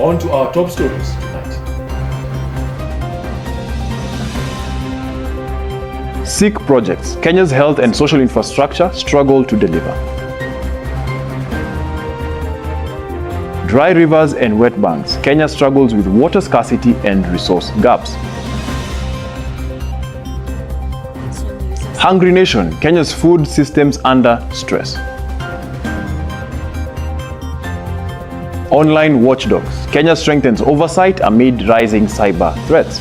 On to our top stories tonight. Sick projects. Kenya's health and social infrastructure struggle to deliver. Dry rivers and wet banks. Kenya struggles with water scarcity and resource gaps. Hungry nation. Kenya's food systems under stress. Online watchdogs. Kenya strengthens oversight amid rising cyber threats.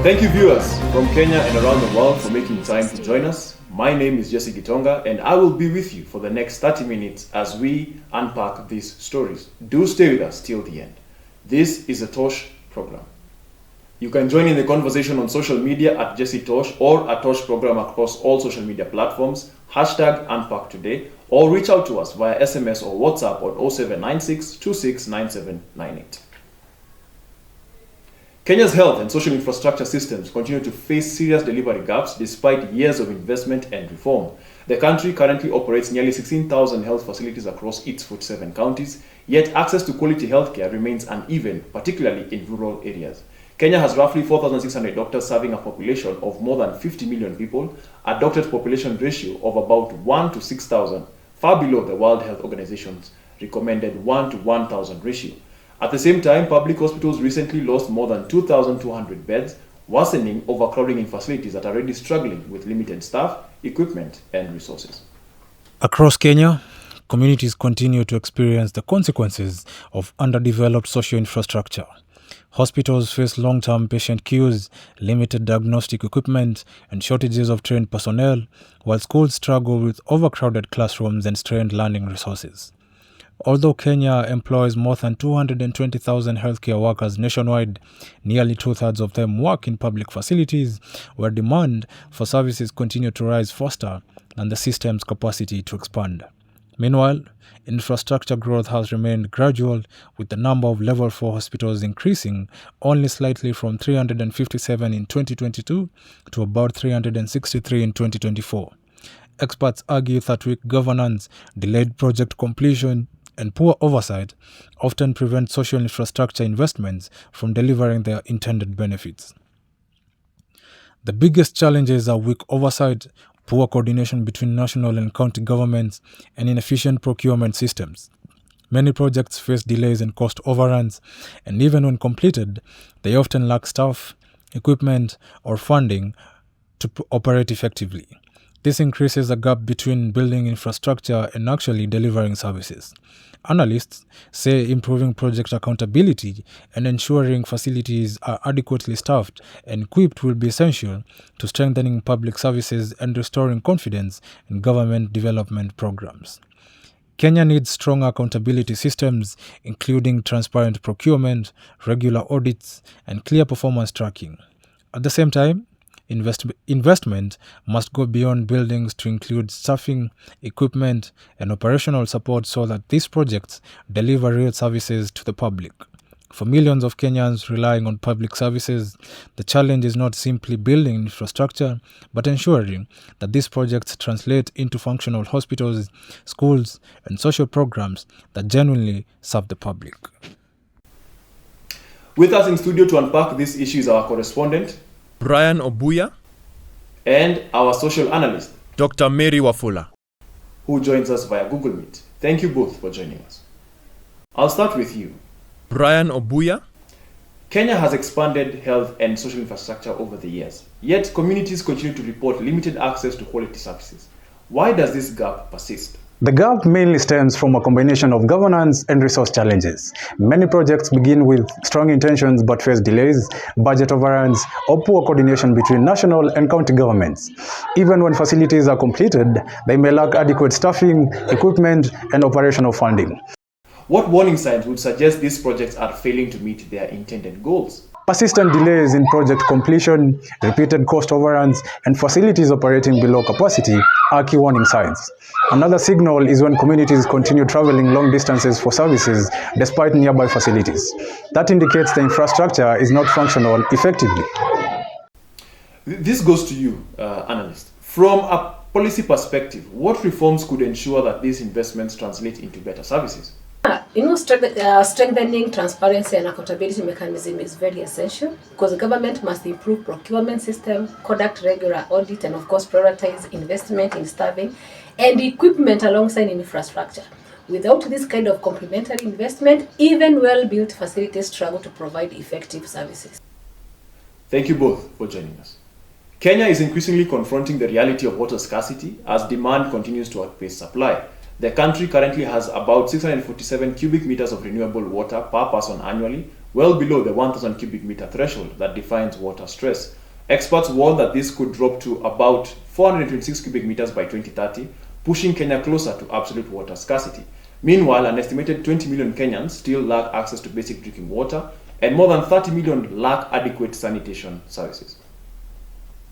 Thank you, viewers from Kenya and around the world, for making time to join us. My name is Jesse Gitonga, and I will be with you for the next 30 minutes as we unpack these stories. Do stay with us till the end. This is a Tosh program. You can join in the conversation on social media at Jesse Tosh or at Tosh program across all social media platforms, #UnpackToday, or reach out to us via SMS or WhatsApp on 0796 269798. Kenya's health and social infrastructure systems continue to face serious delivery gaps despite years of investment and reform. The country currently operates nearly 16,000 health facilities across its 47 counties, yet access to quality healthcare remains uneven, particularly in rural areas. Kenya has roughly 4,600 doctors serving a population of more than 50 million people, a doctor-to-population ratio of about 1 to 6,000, far below the World Health Organization's recommended 1 to 1,000 ratio. At the same time, public hospitals recently lost more than 2,200 beds, worsening overcrowding in facilities that are already struggling with limited staff, equipment, and resources. Across Kenya, communities continue to experience the consequences of underdeveloped social infrastructure. Hospitals face long-term patient queues, limited diagnostic equipment, and shortages of trained personnel, while schools struggle with overcrowded classrooms and strained learning resources. Although Kenya employs more than 220,000 healthcare workers nationwide, nearly two-thirds of them work in public facilities where demand for services continue to rise faster than the system's capacity to expand. Meanwhile, infrastructure growth has remained gradual, with the number of Level 4 hospitals increasing only slightly from 357 in 2022 to about 363 in 2024. Experts argue that weak governance, delayed project completion, and poor oversight often prevent social infrastructure investments from delivering their intended benefits. The biggest challenges are weak oversight, poor coordination between national and county governments, and inefficient procurement systems. Many projects face delays and cost overruns, and even when completed, they often lack staff, equipment, or funding to operate effectively. This increases the gap between building infrastructure and actually delivering services. Analysts say improving project accountability and ensuring facilities are adequately staffed and equipped will be essential to strengthening public services and restoring confidence in government development programs. Kenya needs strong accountability systems, including transparent procurement, regular audits, and clear performance tracking. At the same time, investment must go beyond buildings to include staffing, equipment, and operational support so that these projects deliver real services to the public. For millions of Kenyans relying on public services, the challenge is not simply building infrastructure, but ensuring that these projects translate into functional hospitals, schools, and social programs that genuinely serve the public. With us in studio to unpack this issue is our correspondent, Brian Obuya, and our social analyst, Dr. Mary Wafula, who joins us via Google Meet. Thank you both for joining us. I'll start with you. Brian Obuya. Kenya has expanded health and social infrastructure over the years, yet communities continue to report limited access to quality services. Why does this gap persist? The gap mainly stems from a combination of governance and resource challenges. Many projects begin with strong intentions but face delays, budget overruns, or poor coordination between national and county governments. Even when facilities are completed, they may lack adequate staffing, equipment, and operational funding. What warning signs would suggest these projects are failing to meet their intended goals? Persistent delays in project completion, repeated cost overruns, and facilities operating below capacity are key warning signs. Another signal is when communities continue traveling long distances for services despite nearby facilities. That indicates the infrastructure is not functional effectively. This goes to you, analyst. From a policy perspective, what reforms could ensure that these investments translate into better services? Strengthening transparency and accountability mechanism is very essential because the government must improve procurement system, conduct regular audit, and of course prioritize investment in staffing and equipment alongside infrastructure. Without this kind of complementary investment, even well-built facilities struggle to provide effective services. Thank you both for joining us. Kenya is increasingly confronting the reality of water scarcity as demand continues to outpace supply. The country currently has about 647 cubic meters of renewable water per person annually, well below the 1,000 cubic meter threshold that defines water stress. Experts warn that this could drop to about 426 cubic meters by 2030, pushing Kenya closer to absolute water scarcity. Meanwhile, an estimated 20 million Kenyans still lack access to basic drinking water, and more than 30 million lack adequate sanitation services.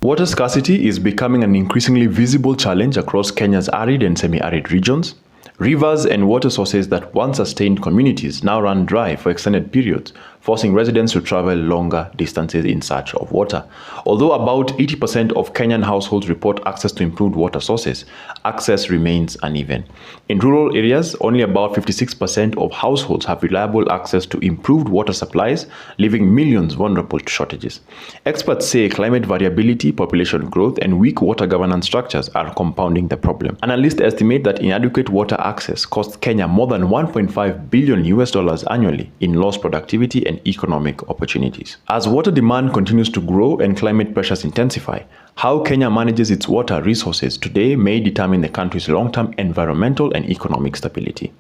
Water scarcity is becoming an increasingly visible challenge across Kenya's arid and semi-arid regions. Rivers and water sources that once sustained communities now run dry for extended periods, forcing residents to travel longer distances in search of water. Although about 80% of Kenyan households report access to improved water sources, access remains uneven. In rural areas, only about 56% of households have reliable access to improved water supplies, leaving millions vulnerable to shortages. Experts say climate variability, population growth, and weak water governance structures are compounding the problem. Analysts estimate that inadequate water access costs Kenya more than $1.5 billion annually in lost productivity and economic opportunities. As water demand continues to grow and climate pressures intensify, how Kenya manages its water resources today may determine the country's long-term environmental and economic stability.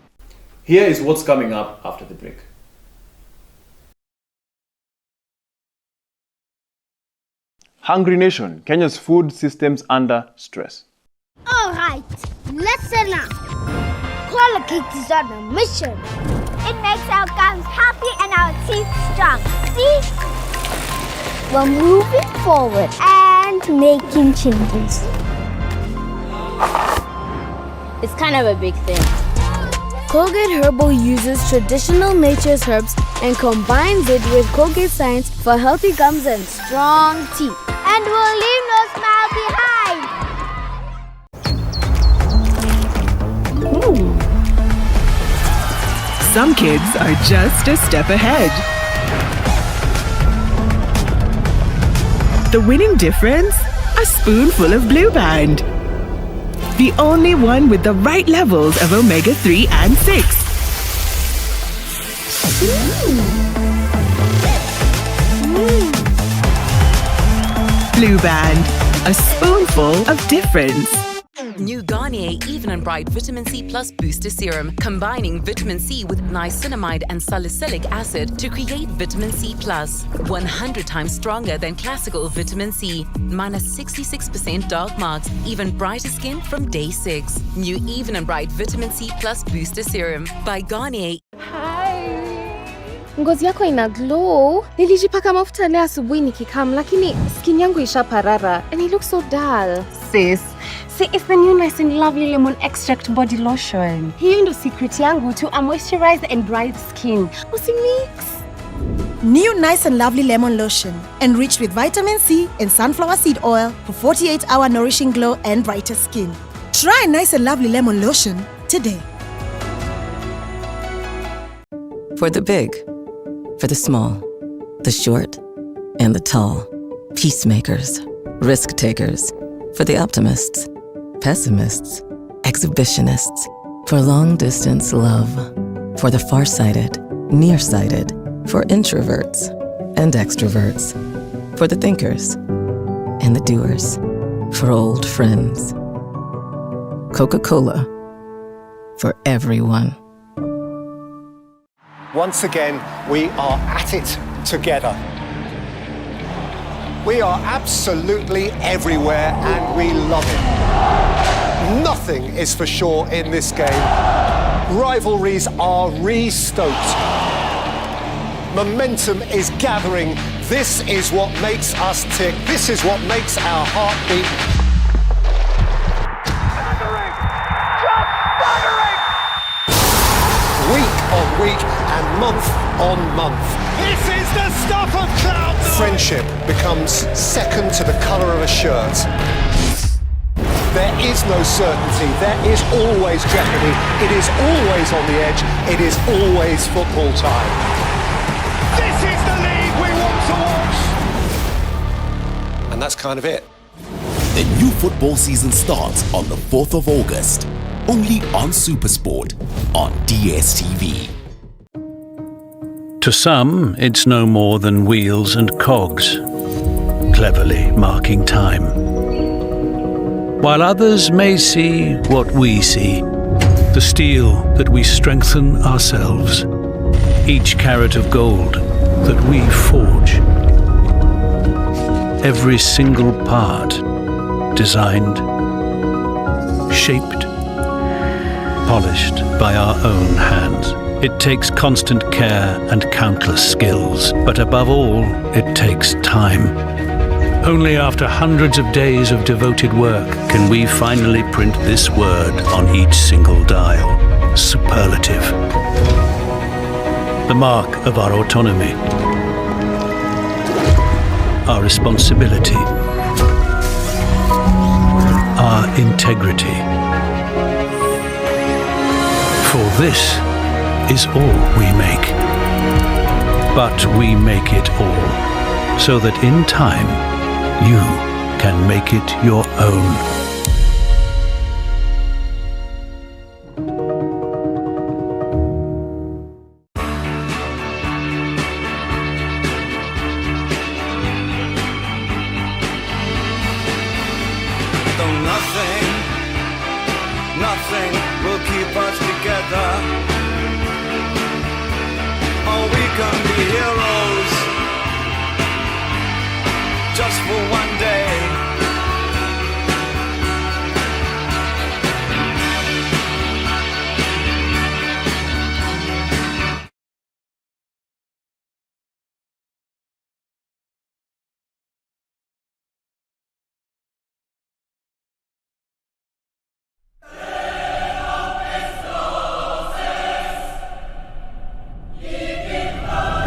Here is what's coming up after the break. Hungry Nation, Kenya's food systems under stress. All right, listen up. Quality is on a mission. It makes our gums happy and our teeth strong. See? We're moving forward and making changes. It's kind of a big thing. Colgate Herbal uses traditional nature's herbs and combines it with Colgate Science for healthy gums and strong teeth. And we'll leave no smile behind. Some kids are just a step ahead. The winning difference? A spoonful of Blue Band. The only one with the right levels of omega-3 and 6. Blue Band, a spoonful of difference. New Garnier Even and Bright Vitamin C Plus Booster Serum, combining vitamin C with niacinamide and salicylic acid to create vitamin C Plus. 100 times stronger than classical vitamin C, minus 66% dark marks, even brighter skin from day 6. New Even and Bright Vitamin C Plus Booster Serum by Garnier. Ngozi yako ina glow. Nilijipaka mafuta leo asubuhi nikikam, lakini skin yangu ishaparara and it looks so dull. Sis, see, it's the new Nice and Lovely Lemon Extract Body Lotion. Hiyo ndo secret yangu to a moisturized and bright skin. Usimix. New Nice and Lovely Lemon Lotion, enriched with vitamin C and sunflower seed oil for 48-hour nourishing glow and brighter skin. Try Nice and Lovely Lemon Lotion today. For the big, for the small, the short, and the tall. Peacemakers, risk takers. For the optimists, pessimists, exhibitionists. For long distance love. For the farsighted, nearsighted. For introverts and extroverts. For the thinkers and the doers. For old friends. Coca-Cola. For everyone. Once again, we are at it together. We are absolutely everywhere and we love it. Nothing is for sure in this game. Rivalries are re-stoked. Momentum is gathering. This is what makes us tick. This is what makes our heart beat. month on month. This is the stuff of cloud noise. Friendship becomes second to the colour of a shirt. There is no certainty, there is always jeopardy, it is always on the edge, it is always football time. This is the league we want to watch! And that's kind of it. The new football season starts on the 4th of August, only on SuperSport on DSTV. To some, it's no more than wheels and cogs, cleverly marking time. While others may see what we see, the steel that we strengthen ourselves, each carat of gold that we forge, every single part designed, shaped, polished by our own hands. It takes constant care and countless skills, but above all, it takes time. Only after hundreds of days of devoted work can we finally print this word on each single dial: superlative. The mark of our autonomy, our responsibility, our integrity. For this is all we make. But we make it all, so that in time, you can make it your own. Though nothing will keep us together. Oh, we can be heroes just for one day.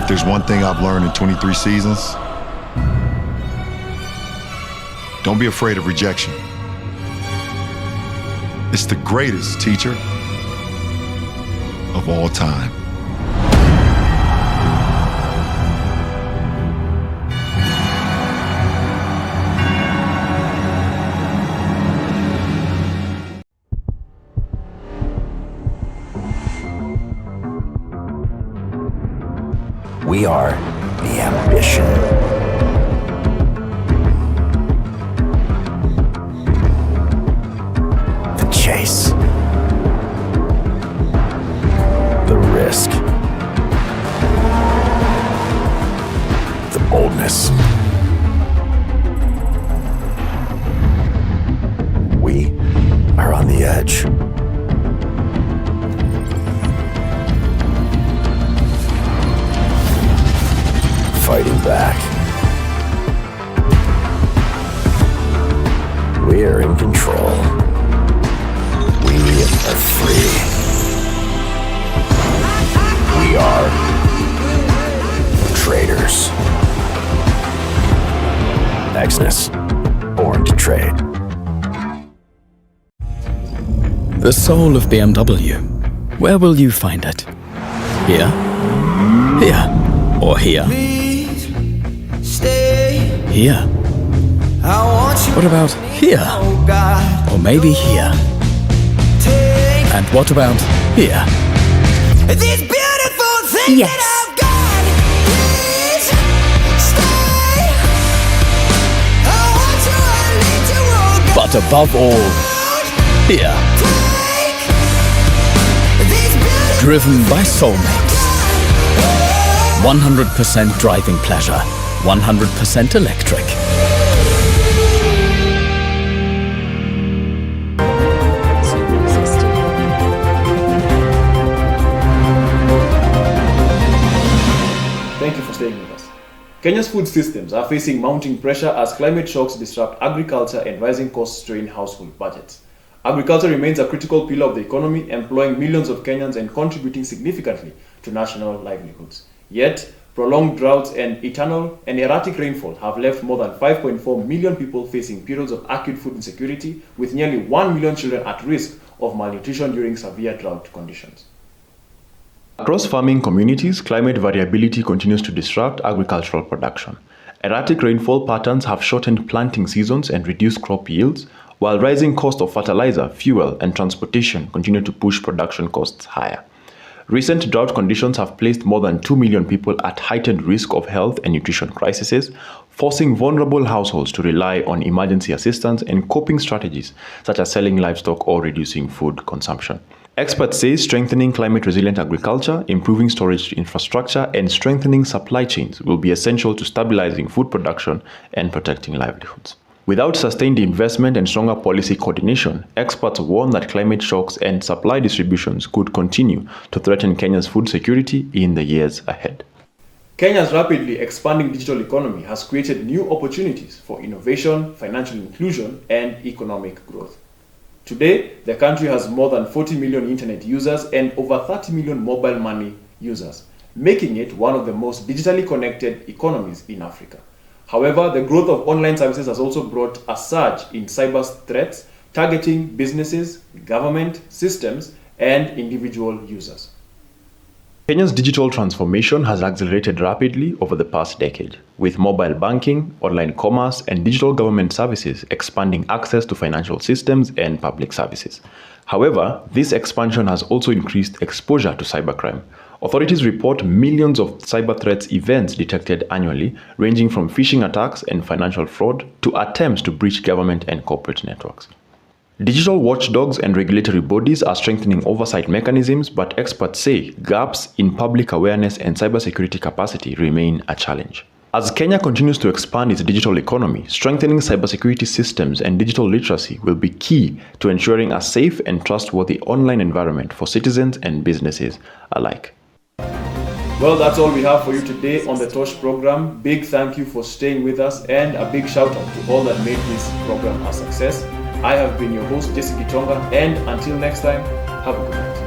If there's one thing I've learned in 23 seasons, don't be afraid of rejection. It's the greatest teacher of all time. We are the ambition. The chase. The risk. The boldness. We are on the edge. Fighting back. We're in control. We are free. We are traders. Exness, born to trade. The soul of BMW. Where will you find it? Here? Here? Or here? Here. What about here? Or maybe here? And what about here? These beautiful things Yes. that I've got, please stay. I want you, I need to roll But above all, here. Driven by soulmates. 100% driving pleasure. 100% electric. Thank you for staying with us. Kenya's food systems are facing mounting pressure as climate shocks disrupt agriculture and rising costs strain household budgets. Agriculture remains a critical pillar of the economy, employing millions of Kenyans and contributing significantly to national livelihoods. Yet, prolonged droughts and erratic rainfall have left more than 5.4 million people facing periods of acute food insecurity, with nearly 1 million children at risk of malnutrition during severe drought conditions. Across farming communities, climate variability continues to disrupt agricultural production. Erratic rainfall patterns have shortened planting seasons and reduced crop yields, while rising cost of fertilizer, fuel, and transportation continue to push production costs higher. Recent drought conditions have placed more than 2 million people at heightened risk of health and nutrition crises, forcing vulnerable households to rely on emergency assistance and coping strategies such as selling livestock or reducing food consumption. Experts say strengthening climate-resilient agriculture, improving storage infrastructure, and strengthening supply chains will be essential to stabilizing food production and protecting livelihoods. Without sustained investment and stronger policy coordination, experts warn that climate shocks and supply distributions could continue to threaten Kenya's food security in the years ahead. Kenya's rapidly expanding digital economy has created new opportunities for innovation, financial inclusion, and economic growth. Today, the country has more than 40 million internet users and over 30 million mobile money users, making it one of the most digitally connected economies in Africa. However, the growth of online services has also brought a surge in cyber threats targeting businesses, government, systems, and individual users. Kenya's digital transformation has accelerated rapidly over the past decade, with mobile banking, online commerce, and digital government services expanding access to financial systems and public services. However, this expansion has also increased exposure to cybercrime. Authorities report millions of cyber threats events detected annually, ranging from phishing attacks and financial fraud to attempts to breach government and corporate networks. Digital watchdogs and regulatory bodies are strengthening oversight mechanisms, but experts say gaps in public awareness and cybersecurity capacity remain a challenge. As Kenya continues to expand its digital economy, strengthening cybersecurity systems and digital literacy will be key to ensuring a safe and trustworthy online environment for citizens and businesses alike. Well, that's all we have for you today on the Tosh program. Big thank you for staying with us, and a big shout out to all that made this program a success. I have been your host, Jesse Gitonga, and until next time, have a good night.